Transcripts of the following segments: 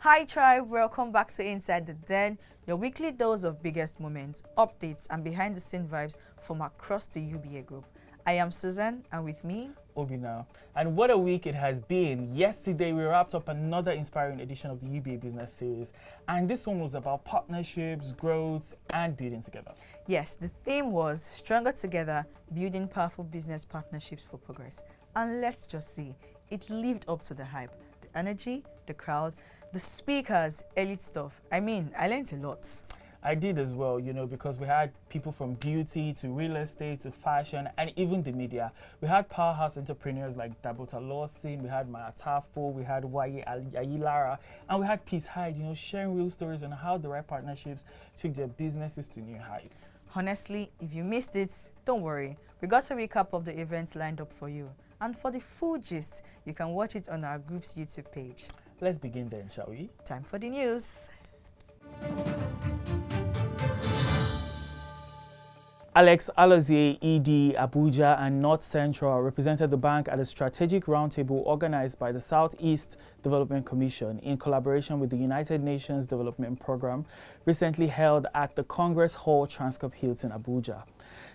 Hi tribe, welcome back to Inside the Den, your weekly dose of biggest moments, updates and behind the scene vibes from across the UBA group. I am Susan and with me, Obi now. And what a week it has been. Yesterday we wrapped up another inspiring edition of the UBA Business Series, and this one was about partnerships, growth and building together. Yes, the theme was Stronger Together, Building Powerful Business Partnerships for Progress. And let's just see, it lived up to the hype, the energy, the crowd, the speakers, elite stuff. I mean, I learned a lot. I did as well, because we had people from beauty to real estate to fashion and even the media. We had powerhouse entrepreneurs like Dabota Lawson, we had Maya Tafo, we had Waye Ayilara, and we had Peace Hyde, sharing real stories on how the right partnerships took their businesses to new heights. Honestly, if you missed it, don't worry. We got a recap of the events lined up for you. And for the full gist, you can watch it on our group's YouTube page. Let's begin then, shall we? Time for the news. Alex Alozie, ED, Abuja and North Central represented the bank at a strategic roundtable organized by the Southeast Development Commission in collaboration with the United Nations Development Programme, recently held at the Congress Hall Transcorp Hilton, Abuja.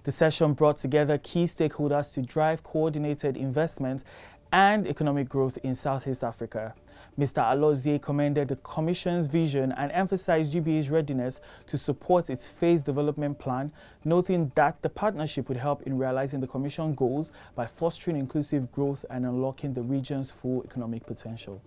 The session brought together key stakeholders to drive coordinated investment and economic growth in Southeast Africa. Mr. Alozie commended the Commission's vision and emphasized UBA's readiness to support its phased development plan, noting that the partnership would help in realizing the Commission goals by fostering inclusive growth and unlocking the region's full economic potential.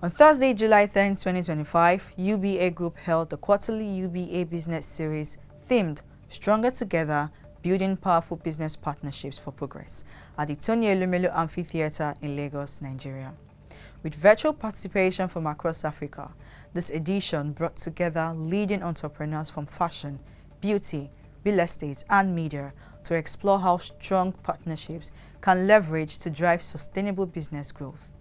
On Thursday, July 10, 2025, UBA Group held the quarterly UBA Business Series themed Stronger Together, Building Powerful Business Partnerships for Progress at the Tony Elumelu Amphitheatre in Lagos, Nigeria. With virtual participation from across Africa, this edition brought together leading entrepreneurs from fashion, beauty, real estate and media to explore how strong partnerships can leverage to drive sustainable business growth.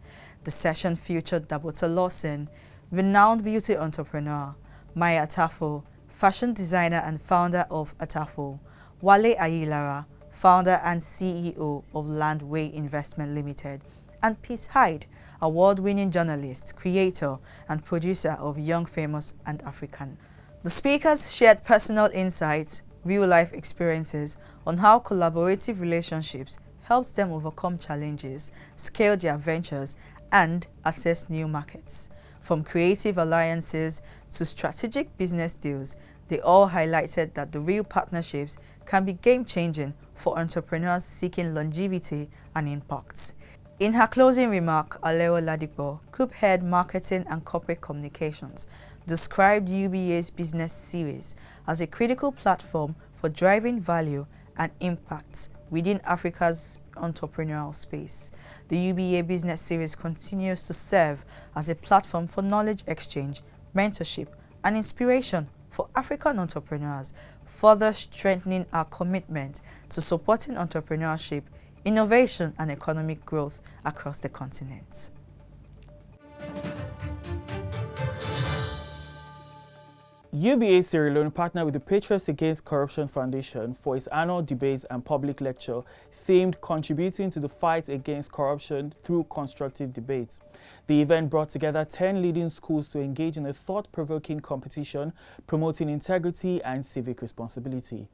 The session featured Dabota Lawson, renowned beauty entrepreneur, Maya Tafo, fashion designer and founder of Atafo, Wale Ayilara, founder and CEO of Landway Investment Limited, and Peace Hyde, award-winning journalist, creator, and producer of Young, Famous, and African. The speakers shared personal insights, real-life experiences on how collaborative relationships helped them overcome challenges, scale their ventures, and access new markets. From creative alliances to strategic business deals, they all highlighted that the real partnerships can be game-changing for entrepreneurs seeking longevity and impact. In her closing remark, Aleo Ladipo, Group Head Marketing and Corporate Communications, described UBA's business series as a critical platform for driving value and impact within Africa's entrepreneurial space. The UBA Business Series continues to serve as a platform for knowledge exchange, mentorship, and inspiration for African entrepreneurs, further strengthening our commitment to supporting entrepreneurship, innovation, and economic growth across the continent. UBA Sierra Leone partnered with the Patriots Against Corruption Foundation for its annual debate and public lecture themed Contributing to the Fight Against Corruption Through Constructive Debate. The event brought together 10 leading schools to engage in a thought-provoking competition promoting integrity and civic responsibility.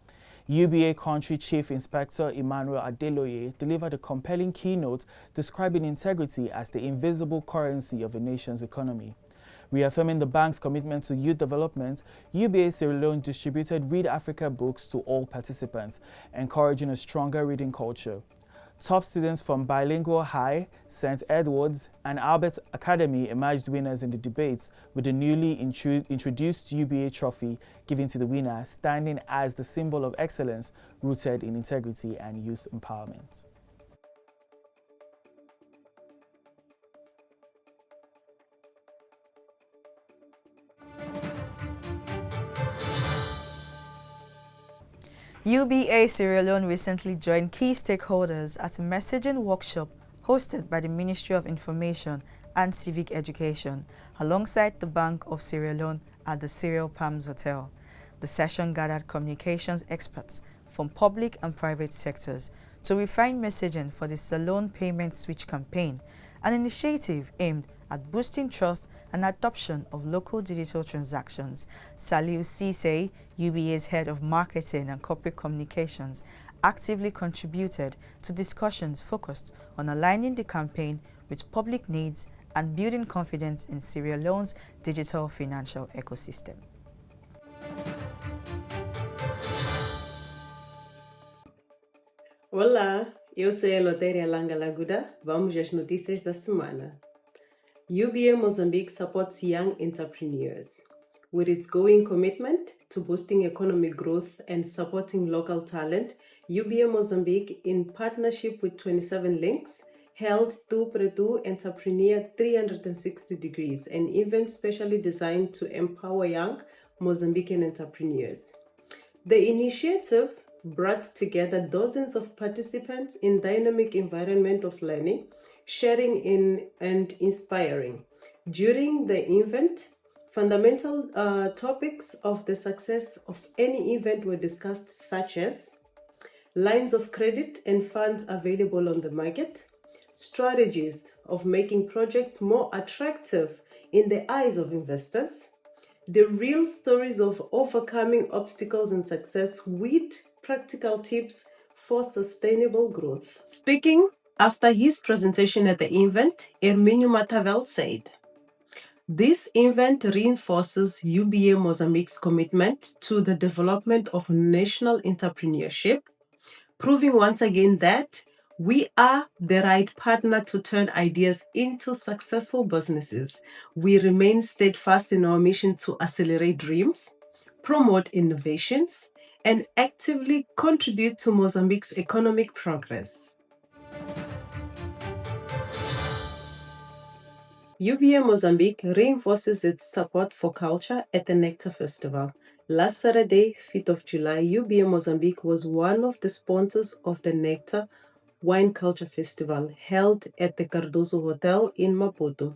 UBA Country Chief Inspector Emmanuel Adeloye delivered a compelling keynote describing integrity as the invisible currency of a nation's economy. Reaffirming the bank's commitment to youth development, UBA Sierra Leone distributed Read Africa books to all participants, encouraging a stronger reading culture. Top students from Bilingual High, St. Edward's, and Albert Academy emerged winners in the debates, with the newly introduced UBA trophy given to the winner, standing as the symbol of excellence rooted in integrity and youth empowerment. UBA Sierra Leone recently joined key stakeholders at a messaging workshop hosted by the Ministry of Information and Civic Education alongside the Bank of Sierra Leone at the Cereal Palms Hotel. The session gathered communications experts from public and private sectors to refine messaging for the Salon Payment Switch campaign, an initiative aimed at boosting trust and adoption of local digital transactions. Saliu Cisse, UBA's head of marketing and corporate communications, actively contributed to discussions focused on aligning the campaign with public needs and building confidence in Sierra Leone's digital financial ecosystem. Olá, eu sou a Lotéria Langa Laguda. Vamos às notícias da semana. UBA Mozambique supports young entrepreneurs. With its growing commitment to boosting economic growth and supporting local talent, UBA Mozambique, in partnership with 27 Links, held Tu Pretu Entrepreneur 360 Degrees, an event specially designed to empower young Mozambican entrepreneurs. The initiative brought together dozens of participants in dynamic environment of learning, sharing and inspiring. During the event, fundamental topics of the success of any event were discussed, such as lines of credit and funds available on the market, strategies of making projects more attractive in the eyes of investors, the real stories of overcoming obstacles and success with practical tips for sustainable growth. Speaking after his presentation at the event, Herminio Matavel said, "This event reinforces UBA Mozambique's commitment to the development of national entrepreneurship, proving once again that we are the right partner to turn ideas into successful businesses. We remain steadfast in our mission to accelerate dreams, promote innovations, and actively contribute to Mozambique's economic progress." UBA Mozambique reinforces its support for culture at the Nectar Festival. Last Saturday, 5th of July, UBA Mozambique was one of the sponsors of the Nectar Wine Culture Festival held at the Cardoso Hotel in Maputo.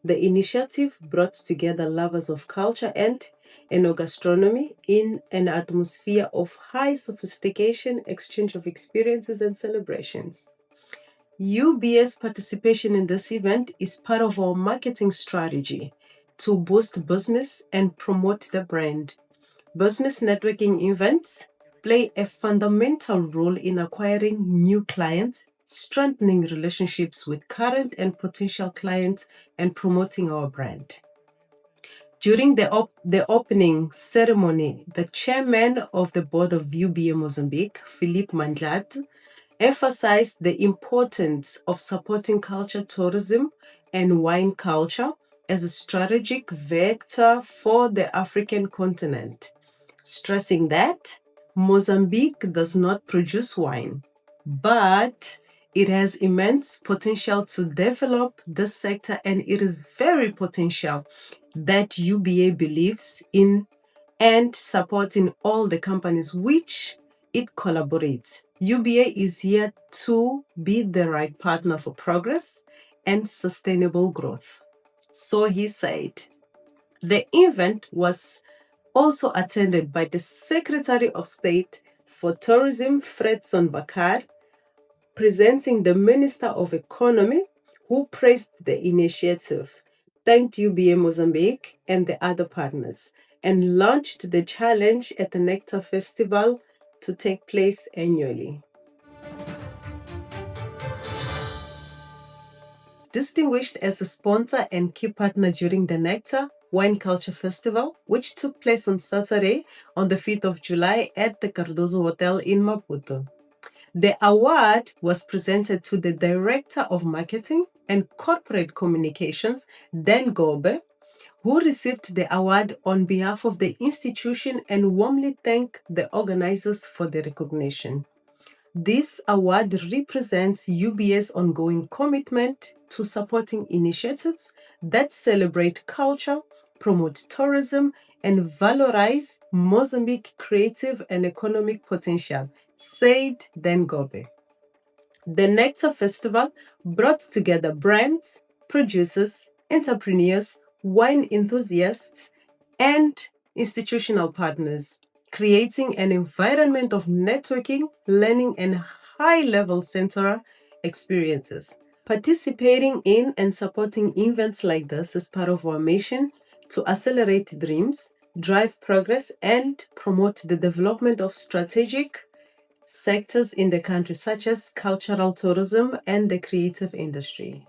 The initiative brought together lovers of culture and enogastronomy in an atmosphere of high sophistication, exchange of experiences, and celebrations. UBA's participation in this event is part of our marketing strategy to boost business and promote the brand. Business networking events play a fundamental role in acquiring new clients, strengthening relationships with current and potential clients, and promoting our brand. During the opening ceremony, the chairman of the board of UBA Mozambique, Philippe Mandlat, emphasized the importance of supporting culture tourism and wine culture as a strategic vector for the African continent, stressing that Mozambique does not produce wine, but it has immense potential to develop this sector, and it is very potential that UBA believes in and supporting all the companies which it collaborates. UBA is here to be the right partner for progress and sustainable growth. So he said. The event was also attended by the Secretary of State for Tourism, Fredson Bakar, presenting the Minister of Economy, who praised the initiative, thanked UBA Mozambique and the other partners, and launched the challenge at the Nectar Festival to take place annually. Distinguished as a sponsor and key partner during the Nectar Wine Culture Festival, which took place on Saturday, on the 5th of July at the Cardoso Hotel in Maputo. The award was presented to the Director of Marketing and Corporate Communications, Dan Gobe, who received the award on behalf of the institution and warmly thanked the organizers for the recognition. This award represents UBA's ongoing commitment to supporting initiatives that celebrate culture, promote tourism, and valorize Mozambique's creative and economic potential, said Dan Gobe. The Nectar Festival brought together brands, producers, entrepreneurs, wine enthusiasts, and institutional partners, creating an environment of networking, learning, and high-level central experiences. Participating in and supporting events like this is part of our mission to accelerate dreams, drive progress, and promote the development of strategic sectors in the country, such as cultural tourism and the creative industry.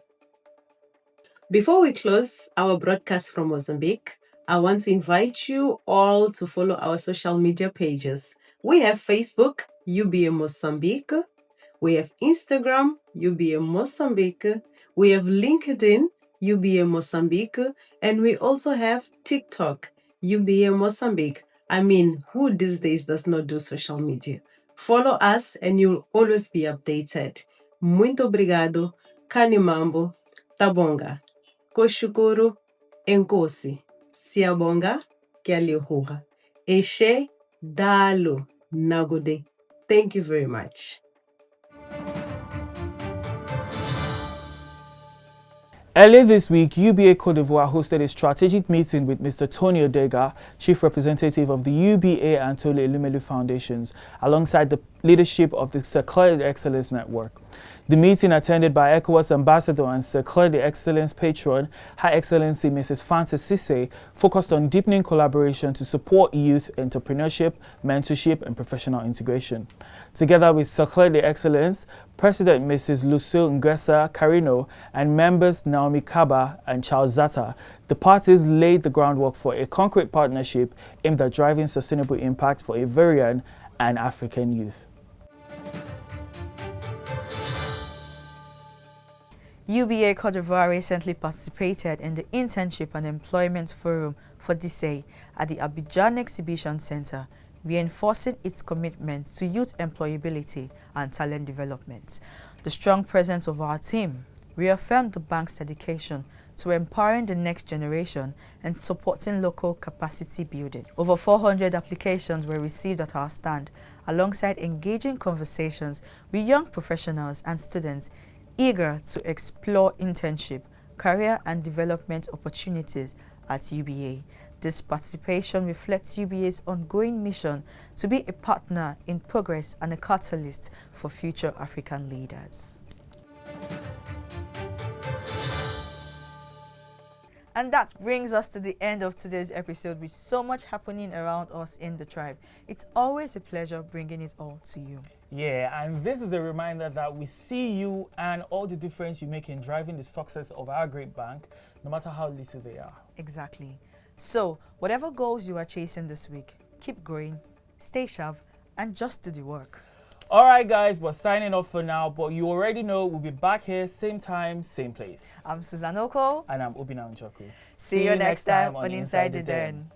Before we close our broadcast from Mozambique, I want to invite you all to follow our social media pages. We have Facebook, UBA Mozambique. We have Instagram, UBA Mozambique. We have LinkedIn, UBA Mozambique. And we also have TikTok, UBA Mozambique. I mean, who these days does not do social media? Follow us and you'll always be updated. Muito obrigado. Kanimambo. Tabonga. Koshukuru. Enkosi. Siabonga. Kialihuha. Eshe. Dalo. Nagode. Thank you very much. Earlier this week, UBA Côte d'Ivoire hosted a strategic meeting with Mr. Tony Odega, Chief Representative of the UBA and Tole Elumelu Foundations, alongside the leadership of the Cercle d'Excellence Network. The meeting, attended by ECOWAS Ambassador and Cercle d'Excellence Patron, Her Excellency Mrs. Fanta Sisse, focused on deepening collaboration to support youth entrepreneurship, mentorship, and professional integration. Together with Cercle d'Excellence, President Mrs. Lucille Ngesa Carino and members Naomi Kaba and Charles Zata, the parties laid the groundwork for a concrete partnership aimed at driving sustainable impact for Ivorian and African youth. UBA Côte d'Ivoire recently participated in the Internship and Employment Forum for DISE at the Abidjan Exhibition Center, reinforcing its commitment to youth employability and talent development. The strong presence of our team reaffirmed the bank's dedication to empowering the next generation and supporting local capacity building. Over 400 applications were received at our stand, alongside engaging conversations with young professionals and students eager to explore internship, career and development opportunities at UBA. This participation reflects UBA's ongoing mission to be a partner in progress and a catalyst for future African leaders. And that brings us to the end of today's episode, with so much happening around us in the tribe. It's always a pleasure bringing it all to you. Yeah, and this is a reminder that we see you and all the difference you make in driving the success of our great bank, no matter how little they are. Exactly. So, whatever goals you are chasing this week, keep going, stay sharp, and just do the work. All right, guys, we're signing off for now, but you already know we'll be back here same time, same place. I'm Susan Oko. And I'm Obina Njoku. See you next time on Inside the Den.